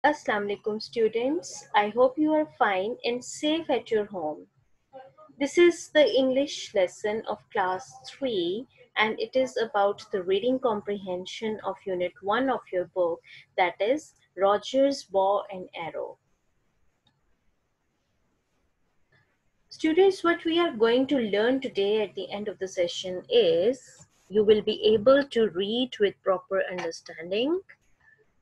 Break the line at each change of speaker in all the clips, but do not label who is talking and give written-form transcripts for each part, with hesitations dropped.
Assalamu alaikum students. I hope you are fine and safe at your home. This is the English lesson of class 3 and it is about the reading comprehension of unit 1 of your book, that is Roger's Bow and Arrow. Students, what we are going to learn today at the end of the session is you will be able to read with proper understanding.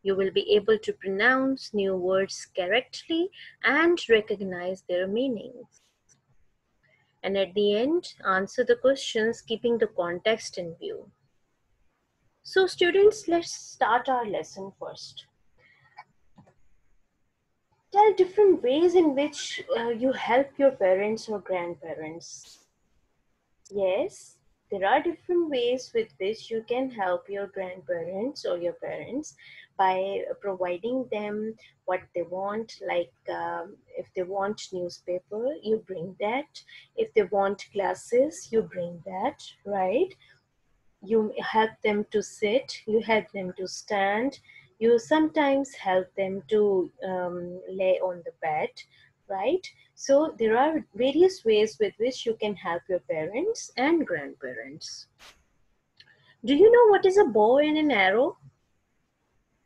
You will be able to pronounce new words correctly and recognize their meanings. And at the end, answer the questions keeping the context in view. So students, let's start our lesson first. Tell different ways in which you help your parents or grandparents. Yes, there are different ways with which you can help your grandparents or your parents by providing them what they want. Like if they want newspaper, you bring that. If they want glasses, you bring that, right? You help them to sit, you help them to stand, you sometimes help them to lay on the bed, right? So there are various ways with which you can help your parents and grandparents. Do you know what is a bow and an arrow?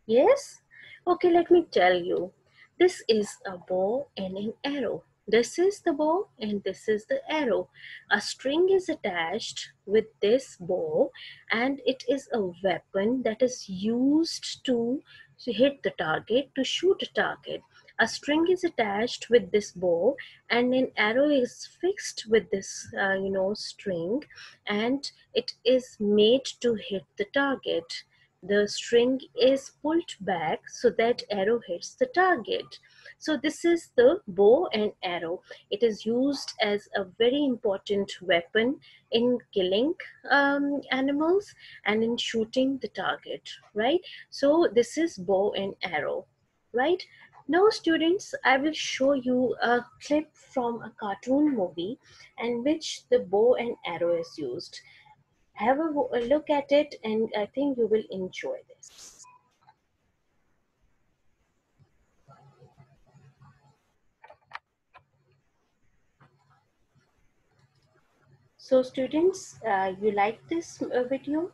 Yes? Okay, let me tell you. This is a bow and an arrow. This is the bow and this is the arrow. A string is attached with this bow and it is a weapon that is used to hit the target, to shoot a target. A string is attached with this bow and an arrow is fixed with this string, and it is made to hit the target. The string is pulled back so that arrow hits the target. So this is the bow and arrow. It is used as a very important weapon in killing animals and in shooting the target, right? So this is bow and arrow, right? Now students, I will show you a clip from a cartoon movie in which the bow and arrow is used. Have a look at it and I think you will enjoy this. So students, you like this video?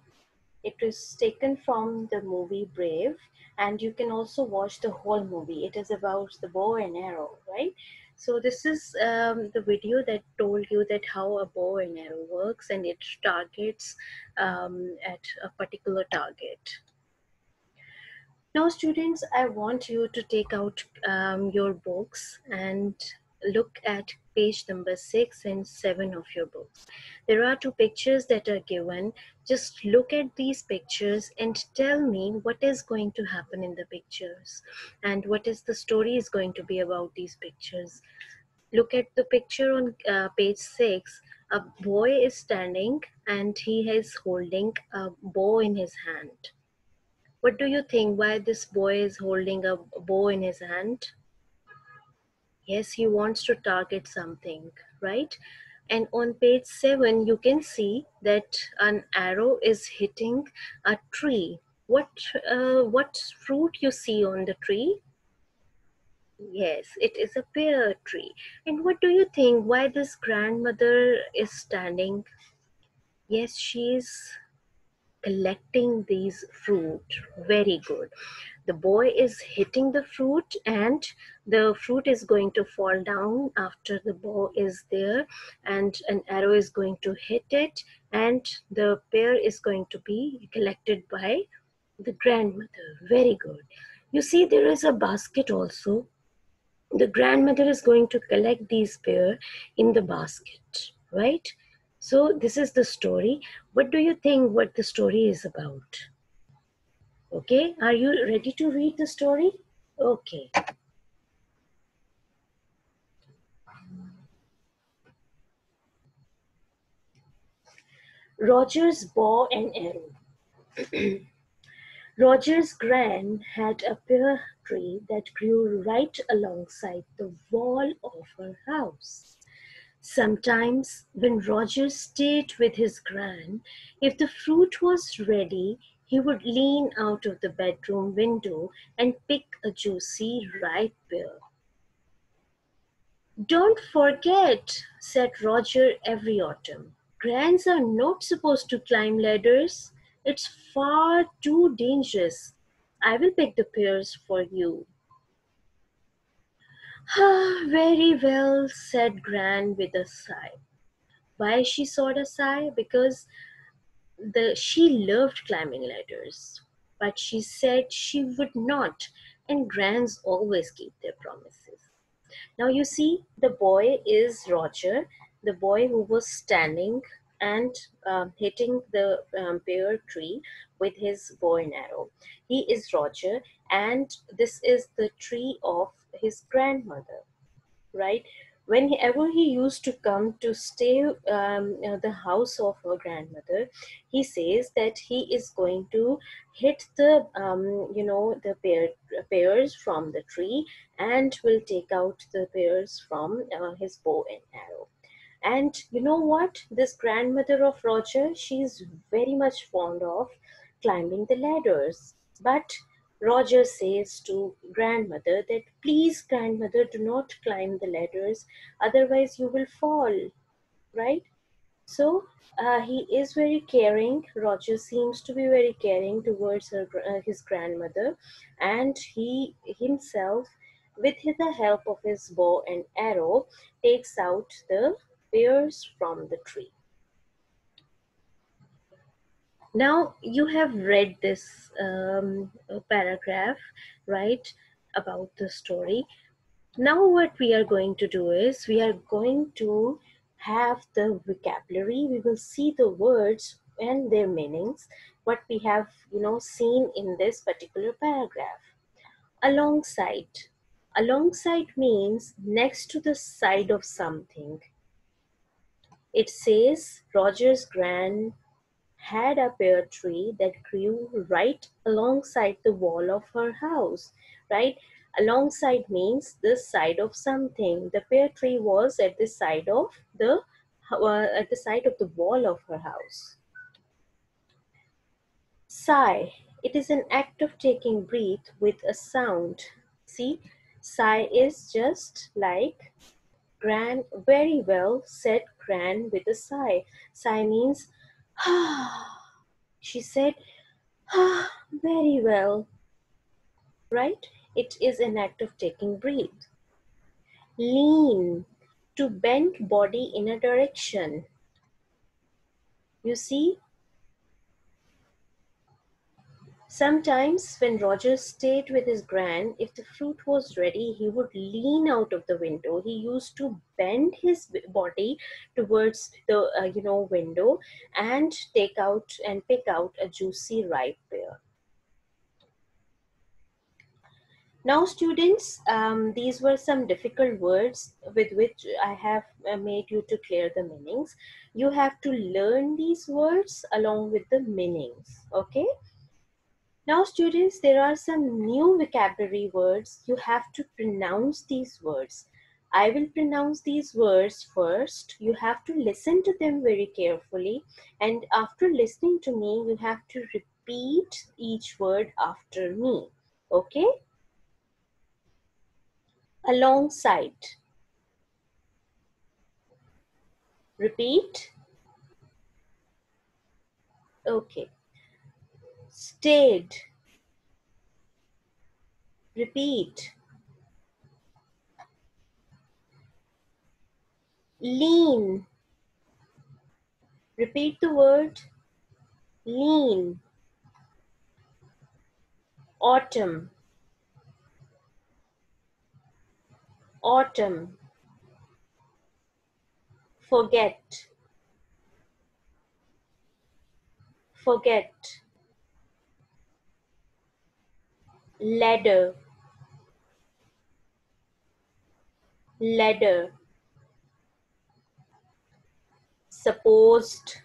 It was taken from the movie Brave, and you can also watch the whole movie. It is about the bow and arrow, right? So this is the video that told you that how a bow and arrow works, and it targets at a particular target. Now students, I want you to take out your books and look at page number 6 and 7 of your books. There are two pictures that are given. Just look at these pictures and tell me what is going to happen in the pictures and what is the story is going to be about these pictures. Look at the picture on page 6. A boy is standing and he is holding a bow in his hand. What do you think? Why this boy is holding a bow in his hand? Yes, he wants to target something, right? And on page 7, you can see that an arrow is hitting a tree. What fruit you see on the tree? Yes, it is a pear tree. And what do you think? Why this grandmother is standing? Yes, she is collecting these fruit. Very good. The boy is hitting the fruit and the fruit is going to fall down after the bow is there, and an arrow is going to hit it, and the pear is going to be collected by the grandmother. Very good. You see, there is a basket also. The grandmother is going to collect these pear in the basket, right? So this is the story. What do you think what the story is about? Okay, are you ready to read the story? Okay. Roger's bow and arrow. Roger's gran had a pear tree that grew right alongside the wall of her house. Sometimes, when Roger stayed with his gran, if the fruit was ready, He would lean out of the bedroom window and pick a juicy ripe pear. "Don't forget," said Roger every autumn, "Grands are not supposed to climb ladders. It's far too dangerous. I will pick the pears for you." "Ah, very well," said Gran with a sigh. Why she sawed a sigh? Because she loved climbing ladders, but she said she would not, and Grans always keep their promises. Now you see, the boy is Roger, the boy who was standing and hitting the pear tree with his bow and arrow. He is Roger, and this is the tree of his grandmother, right? Whenever he used to come to stay the house of her grandmother, he says that he is going to hit the the pears from the tree and will take out the pears from his bow and arrow. And you know what? This grandmother of Roger, she's very much fond of climbing the ladders. But Roger says to grandmother that, "Please, grandmother, do not climb the ladders, otherwise you will fall," right? So he is very caring. Roger seems to be very caring towards his grandmother, and he himself, with the help of his bow and arrow, takes out the pears from the tree. Now you have read this paragraph, right, about the story. Now what we are going to do is we are going to have the vocabulary. We will see the words and their meanings, what we have seen in this particular paragraph. Alongside. Alongside means next to the side of something. It says Roger's gran had a pear tree that grew right alongside the wall of her house, right? Alongside means the side of something. The pear tree was at the side of the wall of her house. Sigh. It is an act of taking breath with a sound. See, sigh is just like Gran. Very well, said Gran with a sigh. Sigh means she said, "Ah, very well," right? It is an act of taking breath. Lean, to bend body in a direction. You see, sometimes when Roger stayed with his gran, if the fruit was ready, he would lean out of the window. He used to bend his body towards the window and take out and pick out a juicy ripe pear. Now students, these were some difficult words with which I have made you to clear the meanings. You have to learn these words along with the meanings, okay? Now students, there are some new vocabulary words. You have to pronounce these words. I will pronounce these words first. You have to listen to them very carefully, and after listening to me, you have to repeat each word after me, okay? Alongside. Repeat. Okay. Stayed. Repeat. Lean. Repeat the word. Lean. Autumn. Autumn. Forget. Forget. Ladder. Ladder. Supposed.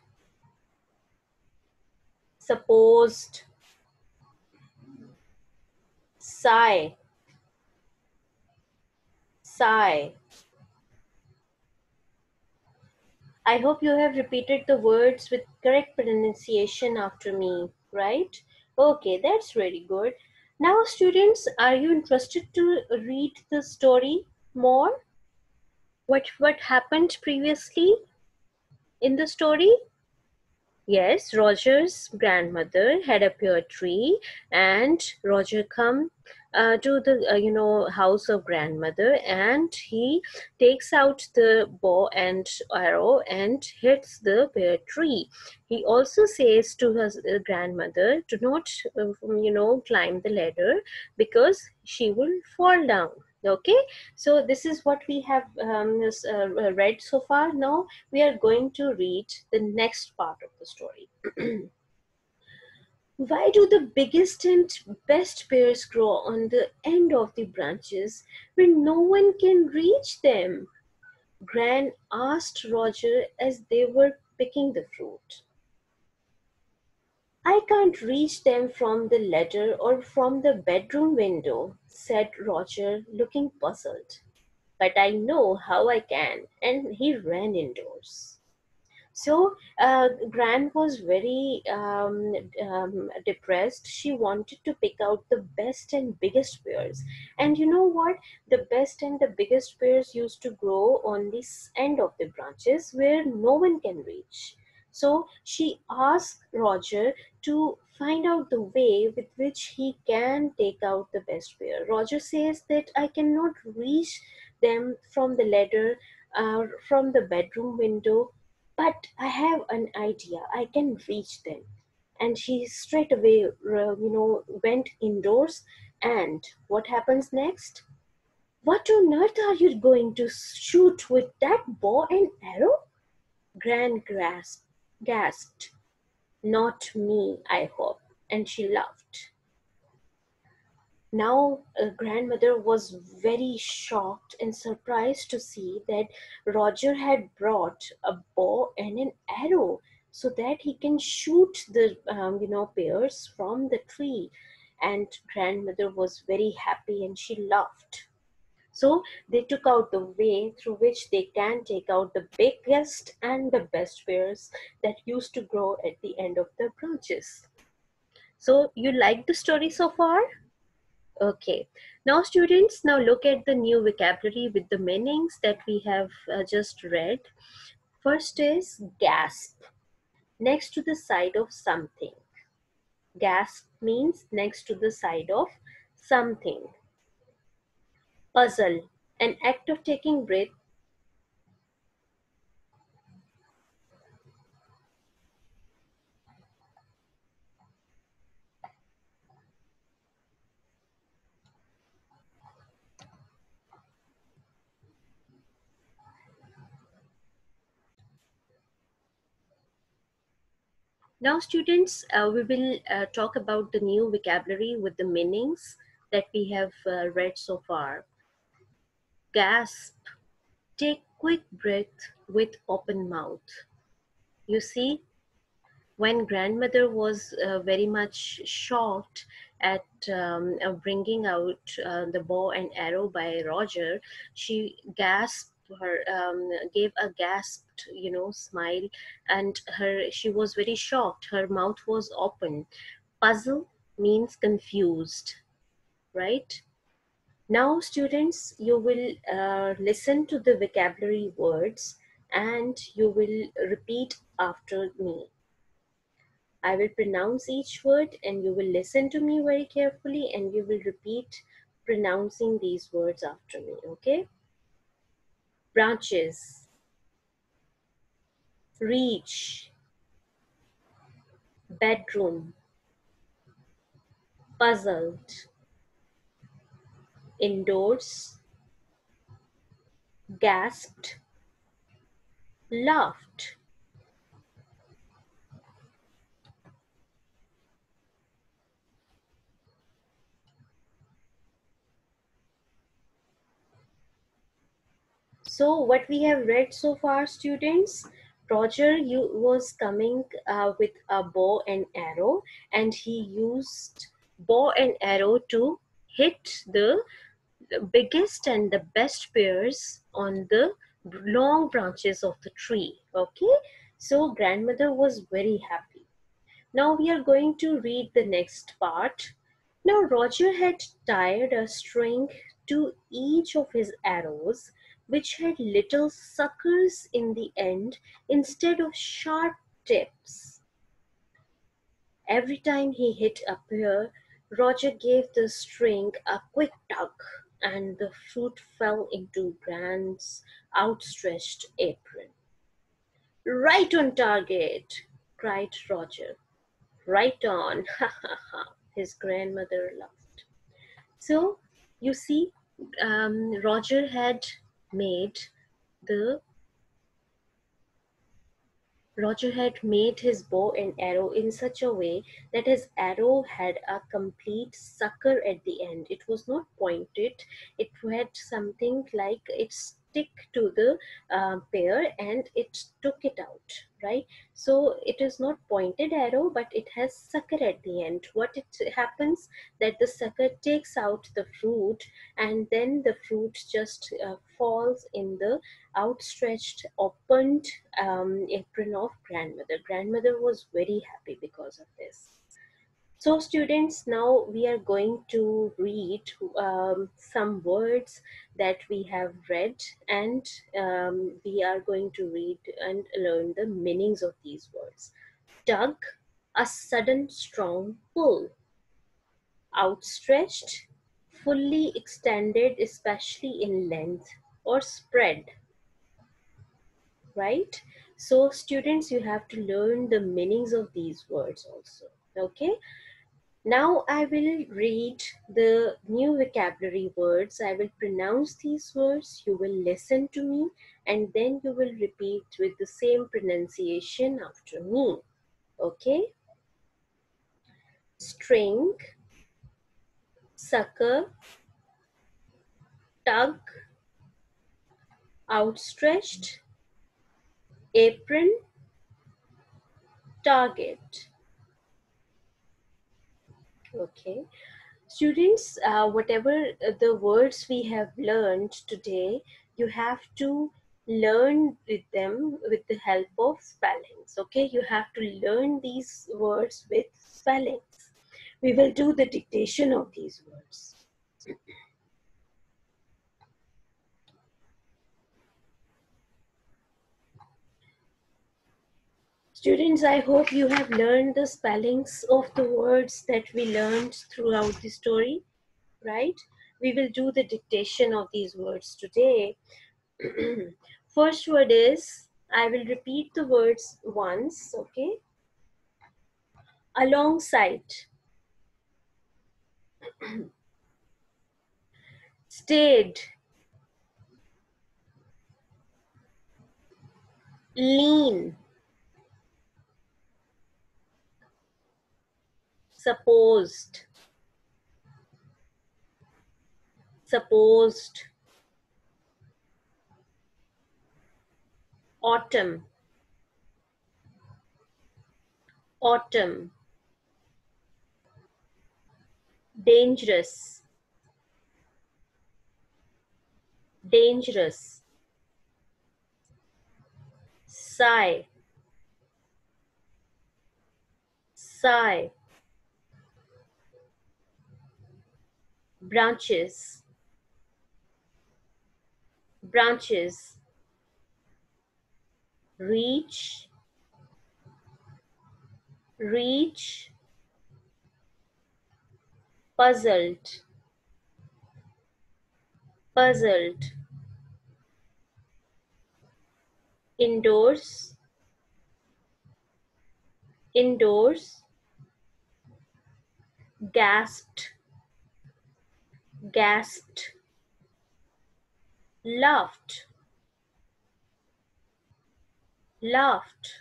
Supposed. Sigh. Sigh. I hope you have repeated the words with correct pronunciation after me, right? Okay, that's really good. Now, students, are you interested to read the story more? What happened previously in the story? Yes, Roger's grandmother had a pear tree, and Roger come to the house of grandmother, and he takes out the bow and arrow and hits the pear tree. He also says to his grandmother to not climb the ladder because she will fall down. Okay, so this is what we have read so far. Now we are going to read the next part of the story. Why do the biggest and best pears grow on the end of the branches when no one can reach them? Gran asked Roger as they were picking the fruit. I can't reach them from the ladder or from the bedroom window, said Roger, looking puzzled. But I know how I can, and he ran indoors. So Gran was very depressed. She wanted to pick out the best and biggest pears. And you know what? The best and the biggest pears used to grow on this end of the branches where no one can reach. So she asked Roger to find out the way with which he can take out the best pear. Roger says that I cannot reach them from the ladder, from the bedroom window, but I have an idea. I can reach them. And she straight away, went indoors. And what happens next? What on earth are you going to shoot with that bow and arrow? Gran gasped. Not me, I hope. And she laughed. Now, grandmother was very shocked and surprised to see that Roger had brought a bow and an arrow so that he can shoot the pears from the tree. And grandmother was very happy and she laughed. So they took out the way through which they can take out the biggest and the best pears that used to grow at the end of the branches. So you like the story so far? Okay. Now, students, now look at the new vocabulary with the meanings that we have just read. First is gasp, next to the side of something. Gasp means next to the side of something. Puzzle, an act of taking breath. Now, students, we will talk about the new vocabulary with the meanings that we have read so far. Gasp, take quick breath with open mouth. You see, when grandmother was very much shocked at bringing out the bow and arrow by Roger, she gasped her gave a gasped smile, and her she was very shocked. Her mouth was open. Puzzle means confused, right? Now, students, you will listen to the vocabulary words and you will repeat after me. I will pronounce each word and you will listen to me very carefully and you will repeat pronouncing these words after me, okay? Branches, reach, bedroom, puzzled, indoors, gasped, laughed. So what we have read so far, students, Roger was coming with a bow and arrow, and he used bow and arrow to hit the biggest and the best pears on the long branches of the tree. Okay, so grandmother was very happy. Now we are going to read the next part. Now Roger had tied a string to each of his arrows, which had little suckers in the end instead of sharp tips. Every time he hit a pair, Roger gave the string a quick tug, and the fruit fell into Grant's outstretched apron. Right on target, cried Roger. Right on, ha ha ha, his grandmother laughed. So, you see, Roger had made the Roger had made his bow and arrow in such a way that his arrow had a complete sucker at the end. It was not pointed, it had something like it stick to the pear and it took it out, right? So it is not pointed arrow, but it has sucker at the end. What it happens that the sucker takes out the fruit, and then the fruit just falls in the outstretched, opened apron of grandmother. Grandmother was very happy because of this. So, students, now we are going to read some words that we have read, and we are going to read and learn the meanings of these words. Tug, a sudden strong pull. Outstretched, fully extended, especially in length, or spread, right? So students, you have to learn the meanings of these words also. Okay, now I will read the new vocabulary words. I will pronounce these words, you will listen to me, and then you will repeat with the same pronunciation after me. Okay, string, sucker, tug, outstretched, apron, target. Okay, students, whatever the words we have learned today, you have to learn with them with the help of spellings. Okay, you have to learn these words with spellings. We will do the dictation of these words. Students, I hope you have learned the spellings of the words that we learned throughout the story, right? We will do the dictation of these words today. First word is, I will repeat the words once, okay? Alongside, stayed, lean, supposed, supposed, autumn, autumn, dangerous, dangerous, sigh, sigh, branches, branches, reach, reach, puzzled, puzzled, indoors, indoors, gasped, gasped, laughed, laughed,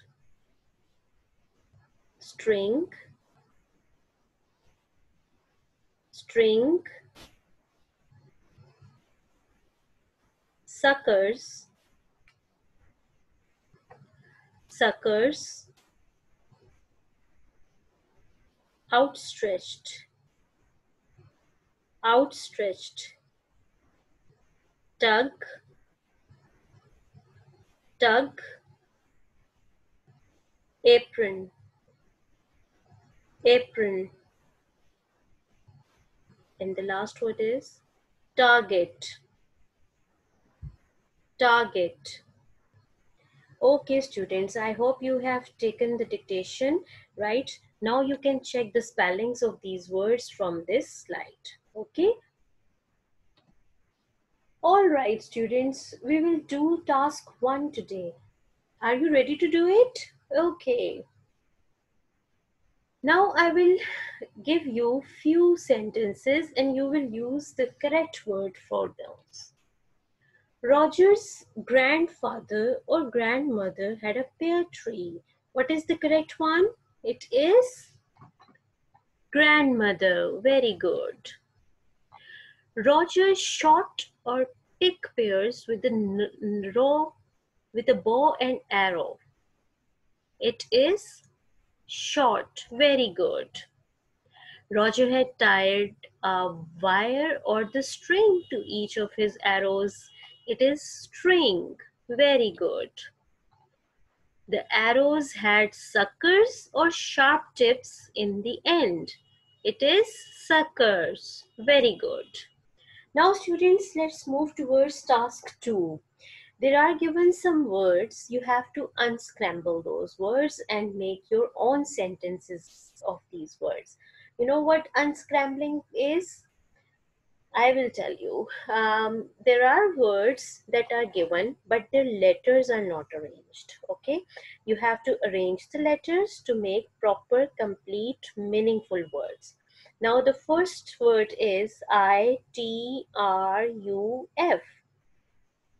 string, string, suckers, suckers, outstretched, outstretched, tug, tug, apron, apron, and the last word is target. Target. Okay, students, I hope you have taken the dictation, right? Now you can check the spellings of these words from this slide. Okay? All right, students, we will do task 1 today. Are you ready to do it? Okay. Now I will give you few sentences and you will use the correct word for those. Roger's grandfather or grandmother had a pear tree. What is the correct one? It is grandmother. Very good. Roger shot or picked pears with with a bow and arrow. It is shot. Very good. Roger had tied a wire or the string to each of his arrows. It is string. Very good. The arrows had suckers or sharp tips in the end. It is suckers. Very good. Now students, let's move towards task 2. There are given some words. You have to unscramble those words and make your own sentences of these words. You know what unscrambling is? I will tell you. There are words that are given, but their letters are not arranged. Okay, you have to arrange the letters to make proper, complete, meaningful words. Now, the first word is ITRUF.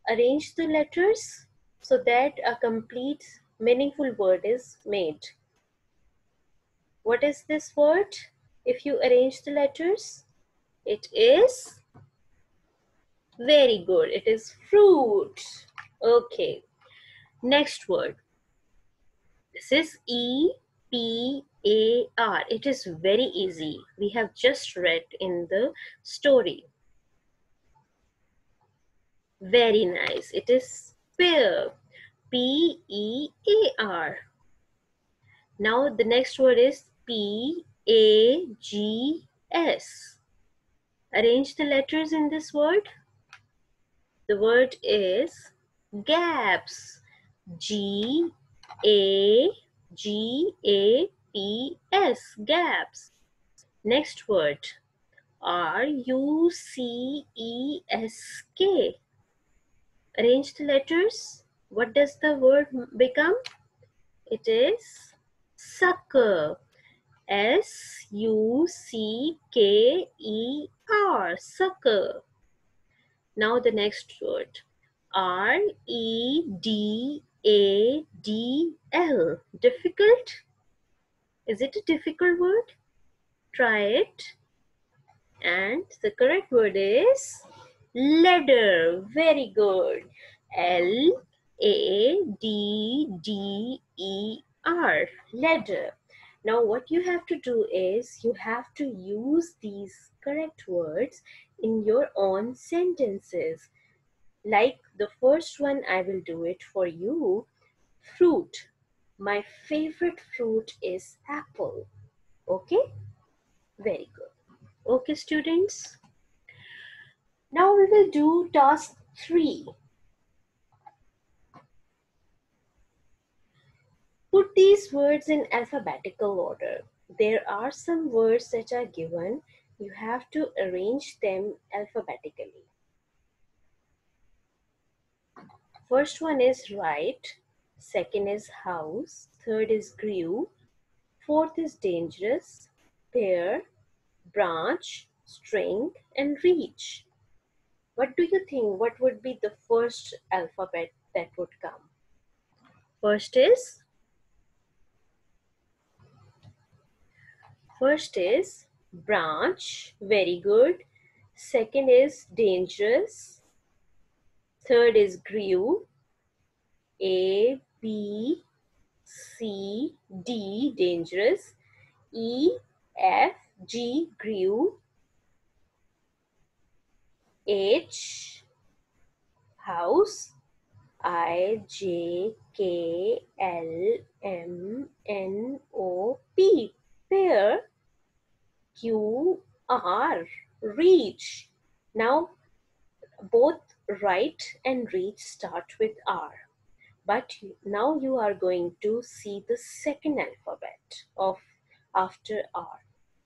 Arrange the letters so that a complete, meaningful word is made. What is this word? If you arrange the letters, it is very good. It is fruit. Okay. Next word. This is EPAR. It is very easy. We have just read in the story. Very nice. It is pear. PEAR. Now the next word is PAGS. Arrange the letters in this word. The word is gaps. GAPS. Gaps. Next word. RUCESK. Arrange the letters. What does the word become? It is sucker. SUCKER. Sucker. Now the next word. REDADL. Difficult? Is it a difficult word? Try it. And the correct word is ladder. Very good. LADDER. Ladder. Now what you have to do is you have to use these correct words in your own sentences. Like the first one, I will do it for you. Fruit. My favorite fruit is apple. Okay? Very good. Okay, students. Now we will do task 3. Put these words in alphabetical order. There are some words that are given. You have to arrange them alphabetically. First one is right. Second is house. Third is grew. Fourth is dangerous. Pear, branch, string, and reach. What do you think? What would be the first alphabet that would come? First is branch. Very good. Second is dangerous. Third is grew. A, B, C, D, dangerous. E, F, G, grew. H, house. I, J, K, L, M, N, O, P, where, Q, R, reach. Now, both write and reach start with R. But now you are going to see the second alphabet of after R.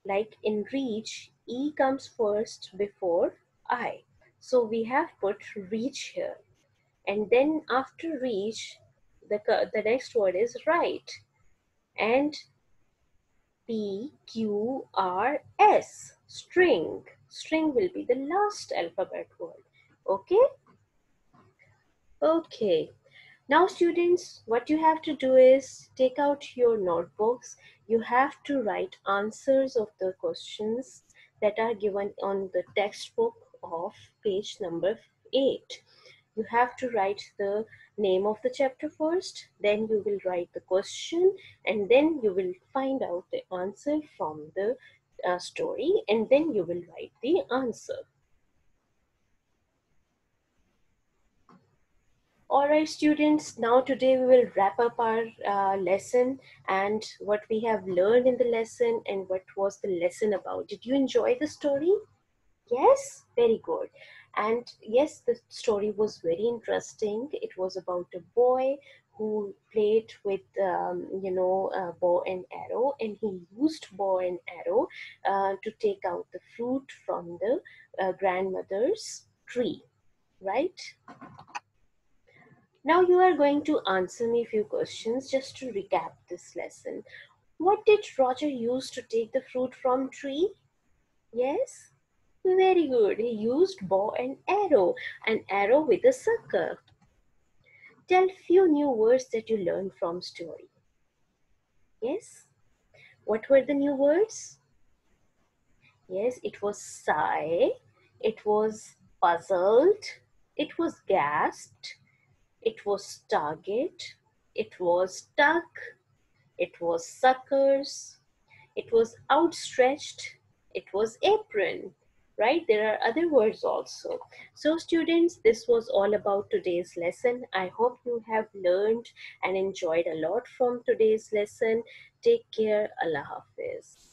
Like in reach, E comes first before I. So we have put reach here. And then after reach, the next word is right. And P, Q, R, S, string. String will be the last alphabet word. Okay? Okay. Now students, what you have to do is take out your notebooks. You have to write answers of the questions that are given on the textbook of page number 8. You have to write the name of the chapter first, then you will write the question, and then you will find out the answer from the story, and then you will write the answer. All right, students, now today we will wrap up our lesson and what we have learned in the lesson and what was the lesson about. Did you enjoy the story? Yes, very good. And yes, the story was very interesting. It was about a boy who played with, bow and arrow, and he used bow and arrow to take out the fruit from the grandmother's tree, right? Now you are going to answer me a few questions just to recap this lesson. What did Roger use to take the fruit from tree? Yes? Very good. He used bow and an arrow with a sucker. Tell few new words that you learned from story. Yes? What were the new words? Yes, it was sigh, it was puzzled, it was gasped, it was target, it was stuck, it was suckers, it was outstretched, it was apron, right? There are other words also. So students, this was all about today's lesson. I hope you have learned and enjoyed a lot from today's lesson. Take care. Allah Hafiz.